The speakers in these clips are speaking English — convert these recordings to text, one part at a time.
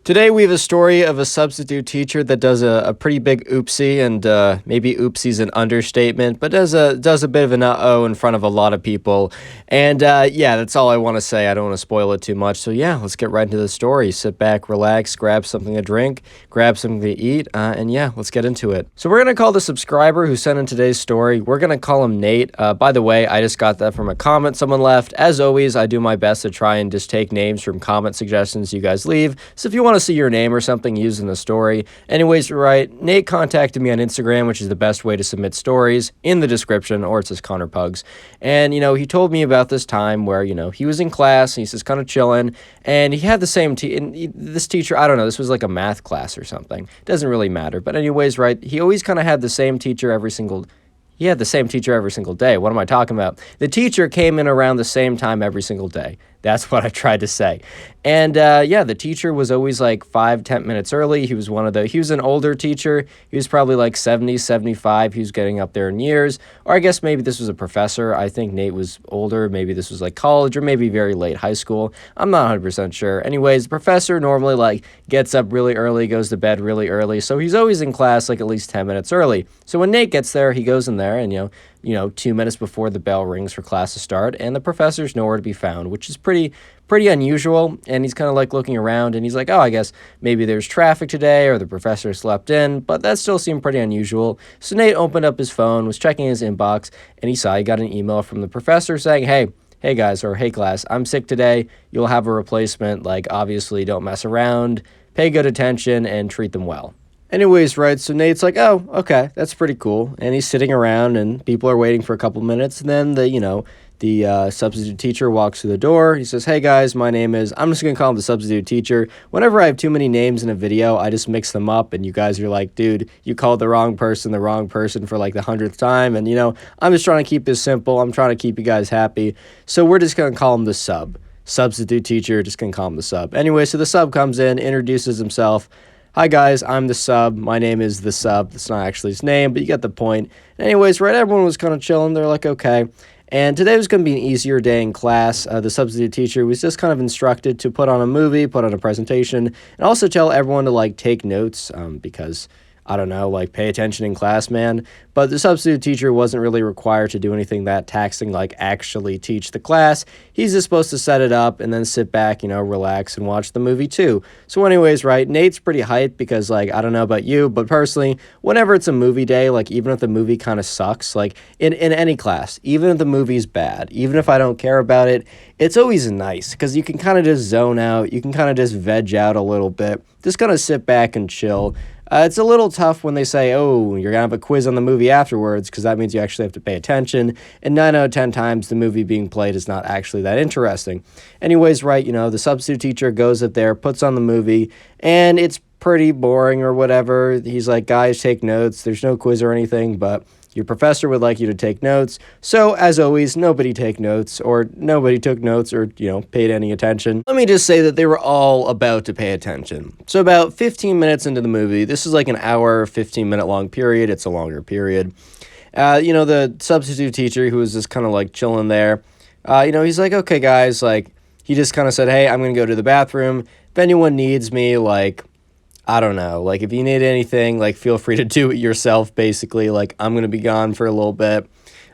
Today we have a story of a substitute teacher that does a pretty big oopsie, and maybe oopsie's an understatement, but does a bit of an uh-oh in front of a lot of people. And yeah, that's all I want to say. I don't want to spoil it too much. So yeah, let's get right into the story. Sit back, relax, grab something to drink, grab something to eat, and yeah, let's get into it. So we're going to call the subscriber who sent in today's story. We're going to call him Nate. By the way, I just got that from a comment someone left. As always, I do my best to try and just take names from comment suggestions you guys leave. So if you want to see your name or something used in the story. Anyways, you're right. Nate contacted me on Instagram, which is the best way to submit stories, in the description, or it says Connor Pugs. And, he told me about this time where, he was in class, and he's just kind of chilling, and he had the same, this teacher, I don't know, this was like a math class or something. Doesn't really matter. But anyways, right, he always kind of had the same teacher he had the same teacher every single day. What am I talking about? The teacher came in around the same time every single day. That's what I tried to say. And yeah, the teacher was always like 5-10 minutes early. He was he was an older teacher. He was probably like 70, 75. He was getting up there in years. Or I guess maybe this was a professor. I think Nate was older. Maybe this was like college or maybe very late high school. I'm not 100% sure. Anyways, the professor normally like gets up really early, goes to bed really early. So he's always in class like at least 10 minutes early. So when Nate gets there, he goes in there and, 2 minutes before the bell rings for class to start, and the professor's nowhere to be found, which is pretty unusual. And he's kind of like looking around, and he's like, oh, I guess maybe there's traffic today, or the professor slept in, but that still seemed pretty unusual. So Nate opened up his phone, was checking his inbox, and he saw he got an email from the professor saying, hey guys, or hey class, I'm sick today. You'll have a replacement. Like, obviously, don't mess around, pay good attention, and treat them well. Anyways, right, so Nate's like, oh, okay, that's pretty cool. And he's sitting around, and people are waiting for a couple minutes, and then the substitute teacher walks through the door. He says, hey guys, my name is, I'm just going to call him the substitute teacher. Whenever I have too many names in a video, I just mix them up, and you guys are like, dude, you called the wrong person for like the 100th time, and I'm just trying to keep this simple. I'm trying to keep you guys happy. So we're just going to call him the substitute teacher, just going to call him the sub. Anyway, so the sub comes in, introduces himself. Hi guys, I'm the sub. My name is the sub. That's not actually his name, but you get the point. Anyways, right, everyone was kind of chilling. They're like, okay. And today was going to be an easier day in class. The substitute teacher was just kind of instructed to put on a movie, put on a presentation, and also tell everyone to like take notes because, I don't know, like pay attention in class, man. But the substitute teacher wasn't really required to do anything that taxing, like actually teach the class. He's just supposed to set it up and then sit back, relax and watch the movie too. So anyways, right, Nate's pretty hyped because, like, I don't know about you, but personally, whenever it's a movie day, like even if the movie kind of sucks, like in any class, even if the movie's bad, even if I don't care about it, it's always nice because you can kind of just zone out. You can kind of just veg out a little bit, just kind of sit back and chill. It's a little tough when they say, oh, you're going to have a quiz on the movie afterwards, because that means you actually have to pay attention. And 9 out of 10 times, the movie being played is not actually that interesting. Anyways, right, the substitute teacher goes up there, puts on the movie, and it's pretty boring or whatever. He's like, guys, take notes. There's no quiz or anything, but your professor would like you to take notes. So, as always, nobody took notes or paid any attention. Let me just say that they were all about to pay attention. So about 15 minutes into the movie, this is like an hour, 15-minute long period. It's a longer period. The substitute teacher who was just kind of like chilling there, he's like, okay, guys, like, he just kind of said, hey, I'm going to go to the bathroom. If anyone needs me, like, I don't know, like, if you need anything, like, feel free to do it yourself, basically. Like, I'm going to be gone for a little bit.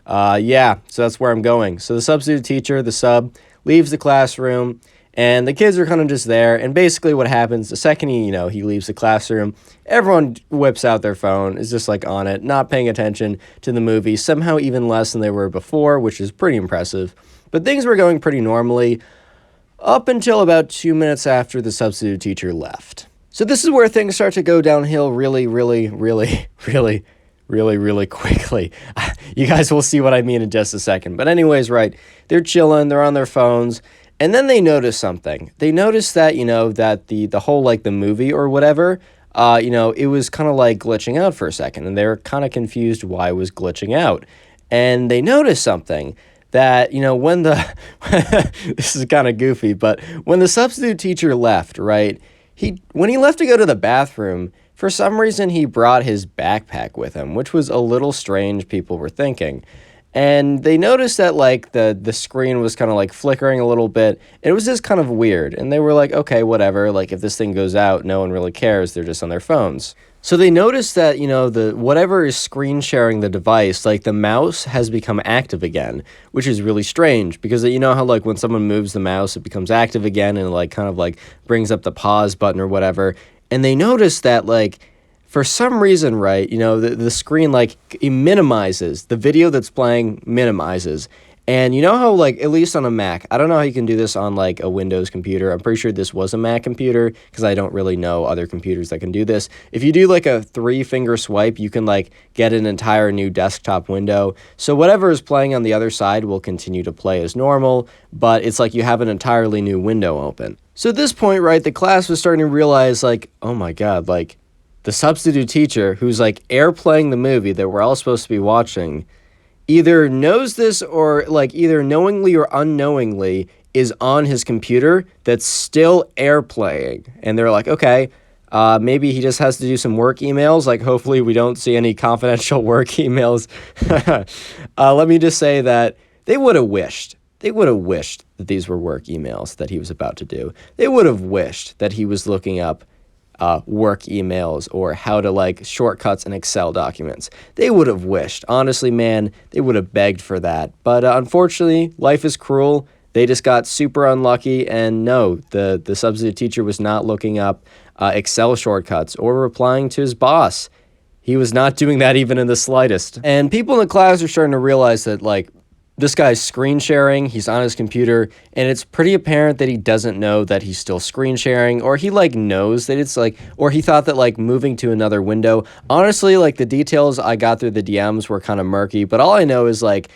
Yeah, so that's where I'm going. So the substitute teacher, the sub, leaves the classroom, and the kids are kind of just there. And basically what happens, the second he leaves the classroom, everyone whips out their phone, is just, like, on it, not paying attention to the movie, somehow even less than they were before, which is pretty impressive. But things were going pretty normally up until about 2 minutes after the substitute teacher left. So this is where things start to go downhill really, really, really, really, really, really quickly. You guys will see what I mean in just a second. But anyways, right, they're chilling, they're on their phones, and then they notice something. They notice that, that the whole, like, the movie or whatever, it was kind of like glitching out for a second, and they were kind of confused why it was glitching out. And they noticed something. That, when this is kind of goofy, but when the substitute teacher left, right, when he left to go to the bathroom, for some reason he brought his backpack with him, which was a little strange, people were thinking. and they noticed that like the screen was kind of like flickering a little bit. It was just kind of weird, and they were like, okay, whatever, like if this thing goes out, no one really cares, they're just on their phones. So they noticed that, the whatever is screen sharing the device, like the mouse has become active again, which is really strange because you know how like when someone moves the mouse, it becomes active again and like kind of like brings up the pause button or whatever. And they noticed that like for some reason, right, the screen like it minimizes the video that's playing minimizes. And you know how, like, at least on a Mac, I don't know how you can do this on, like, a Windows computer. I'm pretty sure this was a Mac computer because I don't really know other computers that can do this. If you do, like, a 3-finger swipe, you can, like, get an entire new desktop window. So whatever is playing on the other side will continue to play as normal, but it's like you have an entirely new window open. So at this point, right, the class was starting to realize, like, oh my God, like, the substitute teacher who's, like, airplaying the movie that we're all supposed to be watching either knows this or like either knowingly or unknowingly is on his computer that's still airplaying. And they're like, okay, maybe he just has to do some work emails. Like hopefully we don't see any confidential work emails. Let me just say that they would have wished that these were work emails that he was about to do. They would have wished that he was looking up work emails or how to like shortcuts in Excel documents. They would have wished. Honestly, man, they would have begged for that. But unfortunately, life is cruel. They just got super unlucky, and no, the substitute teacher was not looking up Excel shortcuts or replying to his boss. He was not doing that even in the slightest. And people in the class are starting to realize that like this guy's screen sharing, he's on his computer, and it's pretty apparent that he doesn't know that he's still screen sharing, or he like knows that it's like, or he thought that like moving to another window. Honestly, like the details I got through the DMs were kind of murky, but all I know is like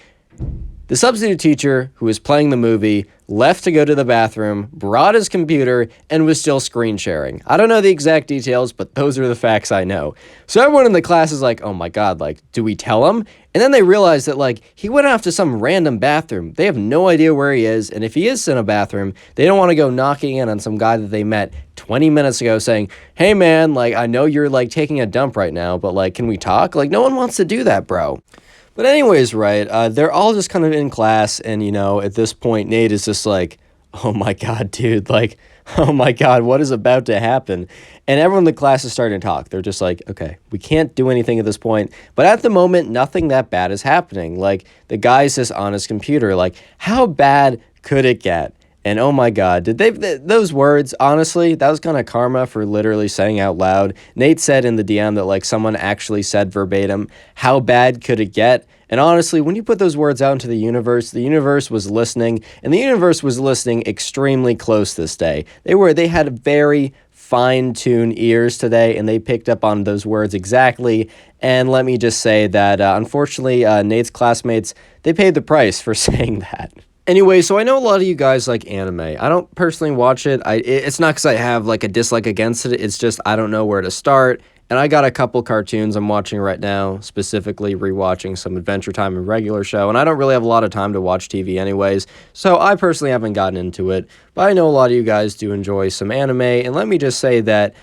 the substitute teacher who was playing the movie left to go to the bathroom, brought his computer, and was still screen sharing. I don't know the exact details, but those are the facts I know. So everyone in the class is like, oh my God, like, do we tell him? And then they realize that, like, he went off to some random bathroom. They have no idea where he is, and if he is in a bathroom, they don't want to go knocking in on some guy that they met 20 minutes ago saying, hey man, like, I know you're, like, taking a dump right now, but, like, can we talk? Like, no one wants to do that, bro. But anyways, right, they're all just kind of in class, and, at this point, Nate is just like, oh my God, dude, like, oh my God, what is about to happen? And everyone in the class is starting to talk. They're just like, okay, we can't do anything at this point. But at the moment, nothing that bad is happening. Like, the guy's just on his computer. Like, how bad could it get? And oh my God, did those words, honestly, that was kind of karma for literally saying out loud. Nate said in the DM that like someone actually said verbatim, how bad could it get? And honestly, when you put those words out into the universe was listening, and the universe was listening extremely close this day. They had very fine-tuned ears today, and they picked up on those words exactly. And let me just say that unfortunately, Nate's classmates, they paid the price for saying that. Anyway, so I know a lot of you guys like anime. I don't personally watch it. It's not because I have like a dislike against it. It's just I don't know where to start. And I got a couple cartoons I'm watching right now, specifically rewatching some Adventure Time and Regular Show. And I don't really have a lot of time to watch TV anyways, so I personally haven't gotten into it. But I know a lot of you guys do enjoy some anime. And let me just say that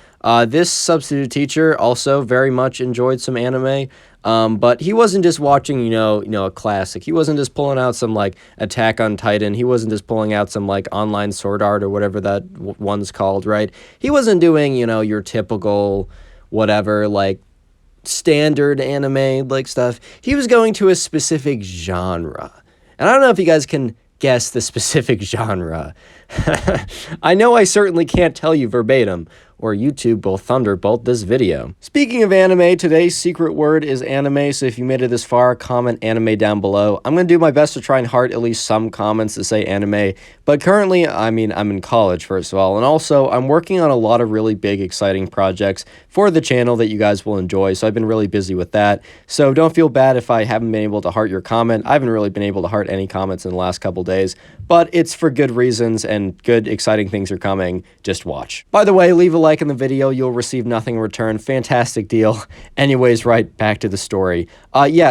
this substitute teacher also very much enjoyed some anime. But he wasn't just watching, a classic. He wasn't just pulling out some, like, Attack on Titan. He wasn't just pulling out some, like, online sword art or whatever that one's called, right? He wasn't doing, your typical whatever, like, standard anime, like, stuff. He was going to a specific genre. And I don't know if you guys can guess the specific genre. I know I certainly can't tell you verbatim, or YouTube will thunderbolt this video. Speaking of anime, today's secret word is anime, so if you made it this far, comment anime down below. I'm going to do my best to try and heart at least some comments that say anime, but currently, I'm in college, first of all, and also, I'm working on a lot of really big, exciting projects for the channel that you guys will enjoy, so I've been really busy with that, so don't feel bad if I haven't been able to heart your comment. I haven't really been able to heart any comments in the last couple days, but it's for good reasons, and good, exciting things are coming. Just watch. By the way, leave a like in the video. You'll receive nothing in return. Fantastic deal. Anyways, right, back to the story.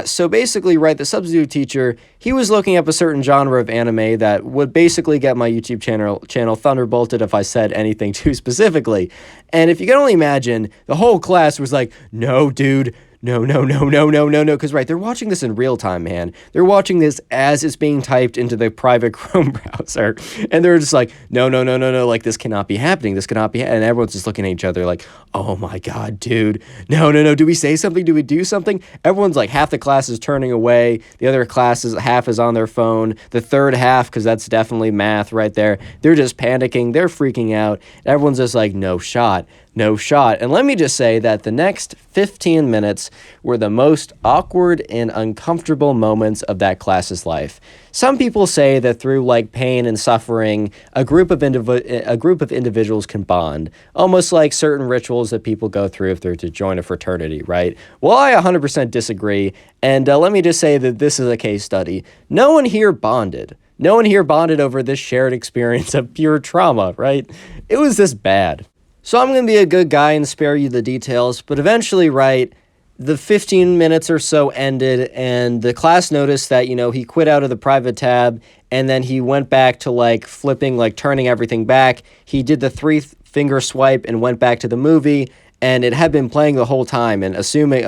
So basically, right, the substitute teacher, he was looking up a certain genre of anime that would basically get my YouTube channel thunderbolted if I said anything too specifically. And if you can only imagine, the whole class was like, no, dude, no, no, no, no, no, no, no. Because, right, they're watching this in real time, man. They're watching this as it's being typed into the private Chrome browser. And they're just like, no, no, no, no, no. Like, this cannot be happening. This cannot be. And everyone's just looking at each other like, oh my God, dude. No, no, no. Do we say something? Do we do something? Everyone's like, half the class is turning away. The other classes, half is on their phone. The third half, because that's definitely math right there, they're just panicking. They're freaking out. Everyone's just like, no shot. No shot. And let me just say that the next 15 minutes were the most awkward and uncomfortable moments of that class's life. Some people say that through like pain and suffering, a group of individuals can bond, almost like certain rituals that people go through if they're to join a fraternity, right? Well, I 100% disagree, and let me just say that this is a case study. No one here bonded. No one here bonded over this shared experience of pure trauma, right? It was this bad. So I'm going to be a good guy and spare you the details, but eventually, right, the 15 minutes or so ended, and the class noticed that, he quit out of the private tab, and then he went back to, like, flipping, like, turning everything back. He did the three-finger swipe and went back to the movie, and it had been playing the whole time, and assuming,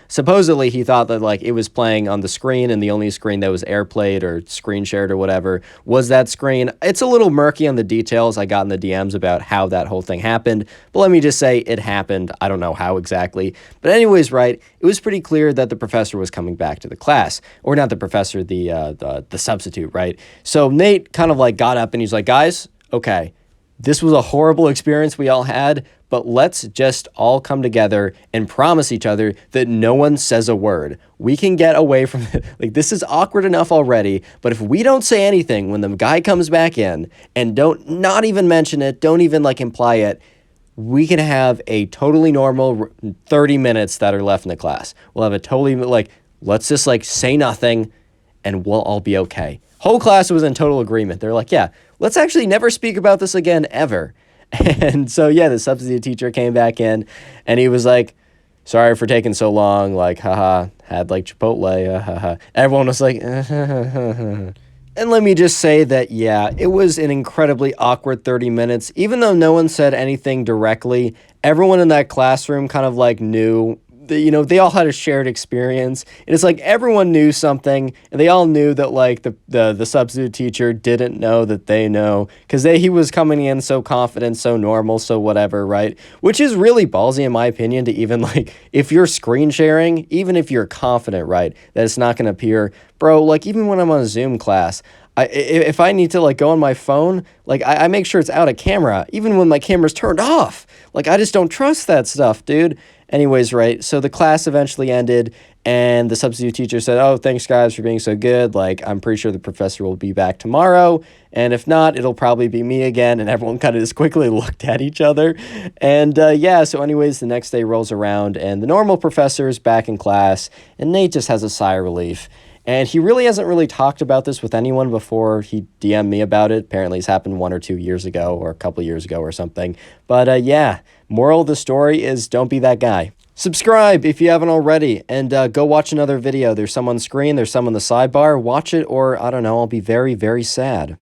supposedly he thought that, like, it was playing on the screen, and the only screen that was airplayed or screen shared or whatever was that screen. It's a little murky on the details. I got in the DMs about how that whole thing happened, but let me just say it happened. I don't know how exactly. But anyways, right, it was pretty clear that the professor was coming back to the class. Or not the professor, the substitute, right? So Nate kind of, like, got up, and he's like, guys, okay, this was a horrible experience we all had, but let's just all come together and promise each other that no one says a word. We can get away from it. Like, this is awkward enough already, but if we don't say anything when the guy comes back in and not even mention it, don't even like imply it, we can have a totally normal 30 minutes that are left in the class. We'll have a totally, like, let's just like say nothing and we'll all be okay. Whole class was in total agreement. They're like, yeah, let's actually never speak about this again, ever. And so, yeah, the substitute teacher came back in, and he was like, sorry for taking so long, like, haha, had, like, Chipotle, haha. Everyone was like, and let me just say that, yeah, it was an incredibly awkward 30 minutes. Even though no one said anything directly, everyone in that classroom kind of, like, knew they all had a shared experience. And it's like everyone knew something, and they all knew that, like, the substitute teacher didn't know that they know, because he was coming in so confident, so normal, so whatever, right? Which is really ballsy, in my opinion, to even, like, if you're screen sharing, even if you're confident, right, that it's not going to appear, bro, like, even when I'm on a Zoom class, if I need to, like, go on my phone, like, I make sure it's out of camera, even when my camera's turned off. Like, I just don't trust that stuff, dude. Anyways, right, so the class eventually ended, and the substitute teacher said, oh, thanks, guys, for being so good. Like, I'm pretty sure the professor will be back tomorrow, and if not, it'll probably be me again, and everyone kind of just quickly looked at each other. And, yeah, so anyways, the next day rolls around, and the normal professor is back in class, and Nate just has a sigh of relief. And he really hasn't really talked about this with anyone before he DM'd me about it. Apparently it's happened 1 or 2 years ago or a couple years ago or something. But yeah, moral of the story is don't be that guy. Subscribe if you haven't already, and go watch another video. There's some on screen, there's some on the sidebar. Watch it, or I don't know, I'll be very, very sad.